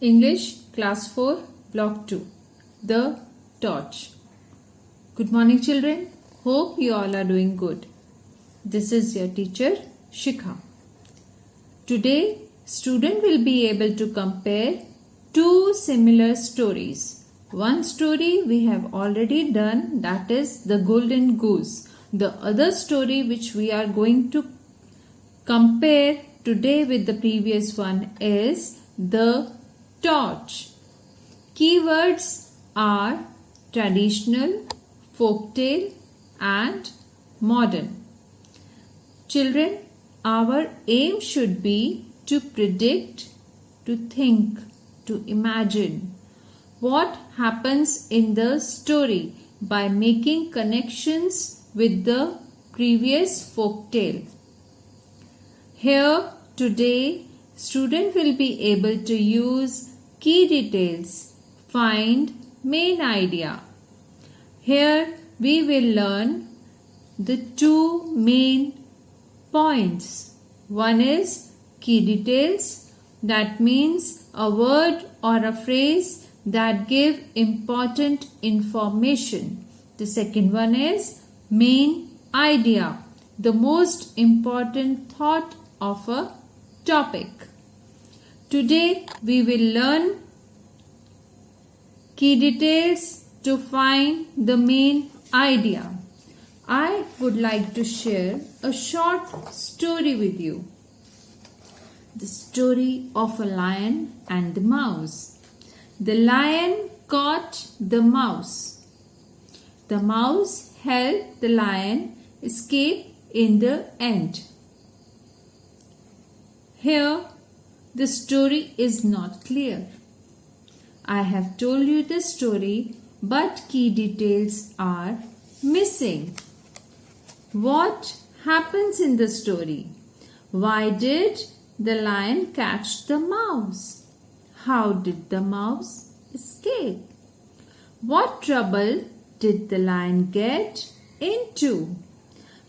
English Class 4 Block 2 The Torch. Good morning children. Hope you all are doing good. This is your teacher Shikha. Today student will be able to compare two similar stories. One story we have already done, that is the Golden Goose. The other story which we are going to compare today with the previous one is the Torch. Keywords are traditional, folktale and modern. Children, our aim should be to predict, to think, to imagine what happens in the story by making connections with the previous folktale. Here today student will be able to use key details, find main idea. Here we will learn the two main points. One is key details, that means a word or a phrase that give important information. The second one is main idea, the most important thought of a topic. Today we will learn key details to find the main idea. I would like to share a short story with you. The story of a lion and the mouse. The lion caught the mouse. The mouse helped the lion escape in the end. Here the story is not clear. I have told you the story, but key details are missing. What happens in the story? Why did the lion catch the mouse? How did the mouse escape? What trouble did the lion get into?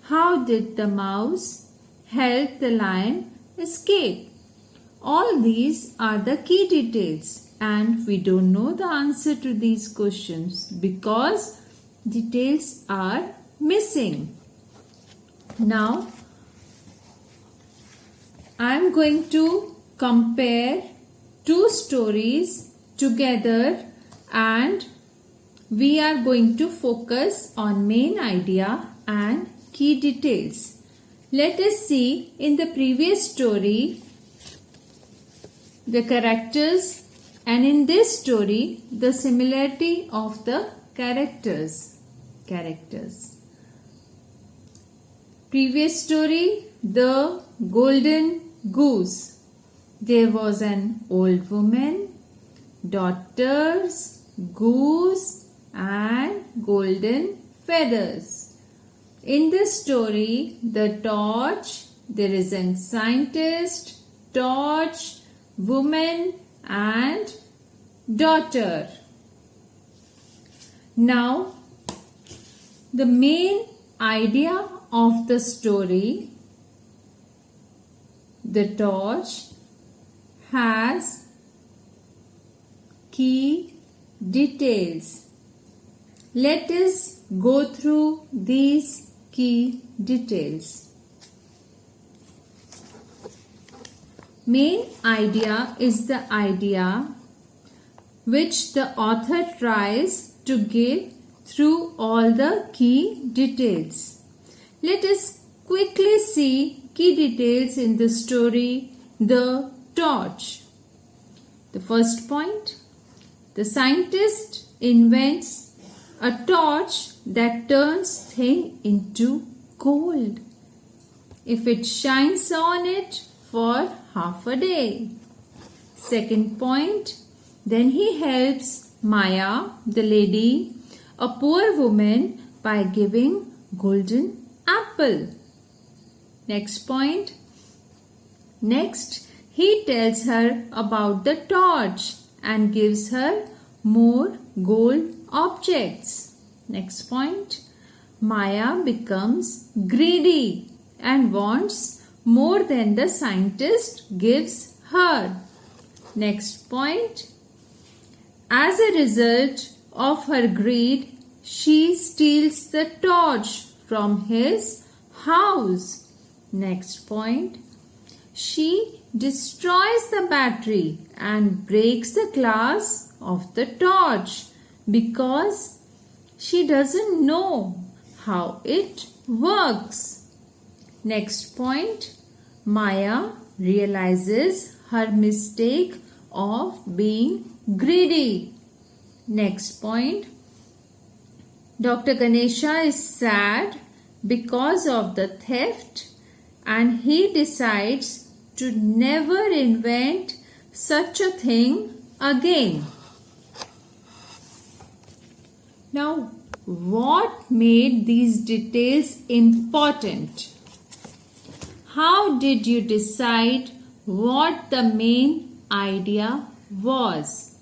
How did the mouse help the lion escape? All these are the key details and we don't know the answer to these questions because details are missing. Now I am going to compare two stories together and we are going to focus on main idea and key details. Let us see in the previous story the characters and in this story the similarity of the characters. Previous story, the Golden Goose. There was an old woman, daughters, goose and golden feathers. In this story, the torch, there is a scientist, torch, woman and daughter. Now, the main idea of the story, the torch has key details. Let us go through these key details. Main idea is the idea which the author tries to give through all the key details. Let us quickly see key details in the story The Torch. The first point, the scientist invents a torch that turns things into gold if it shines on it for half a day. Second point, then he helps Maya, the lady, a poor woman, by giving golden apple. Next point, next he tells her about the torch and gives her more gold objects. Next point, Maya becomes greedy and wants more than the scientist gives her. Next point. As a result of her greed, she steals the torch from his house. Next point. She destroys the battery and breaks the glass of the torch because she doesn't know how it works. Next point. Maya realizes her mistake of being greedy. Next point. Dr. Ganesha is sad because of the theft and he decides to never invent such a thing again. Now, what made these details important? How did you decide what the main idea was?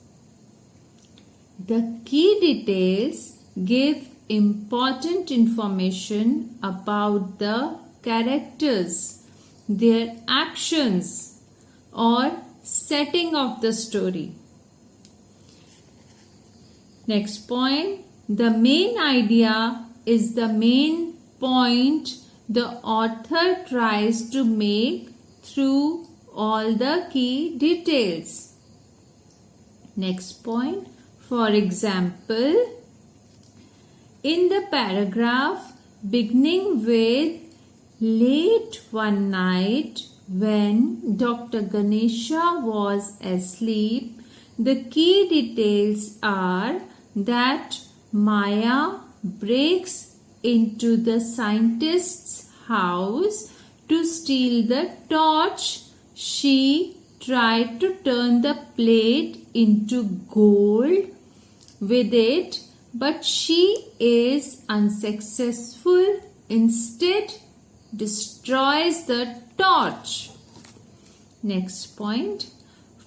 The key details give important information about the characters, their actions, or setting of the story. Next point. The main idea is the main point the author tries to make through all the key details. Next point. For example, in the paragraph beginning with late one night when Dr. Ganesha was asleep, the key details are that Maya breaks into the scientist's house to steal the torch. She tried to turn the plate into gold with it, but she is unsuccessful. Instead, destroys the torch. Next point.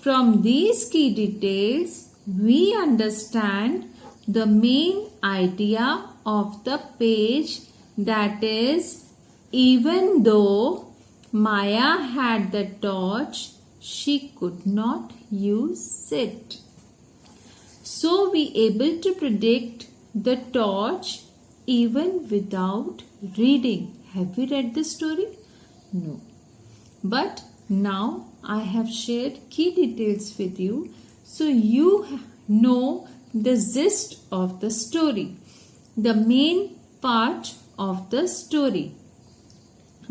From these key details, we understand the main idea of the page, that is, even though Maya had the torch, she could not use it. So we able to predict the torch even without reading. Have you read the story? No. But now I have shared key details with you, so you know the gist of the story, the main part of the story.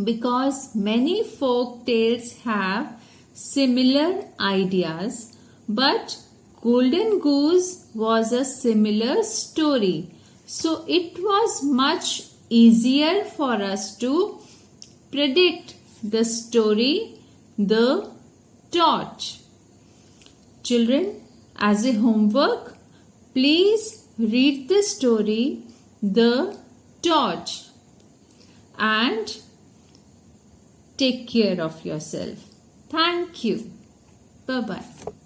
Because many folk tales have similar ideas, but Golden Goose was a similar story. So it was much easier for us to predict the story, The Torch. Children, as a homework, please read the story, The Torch, and take care of yourself. Thank you. Bye-bye.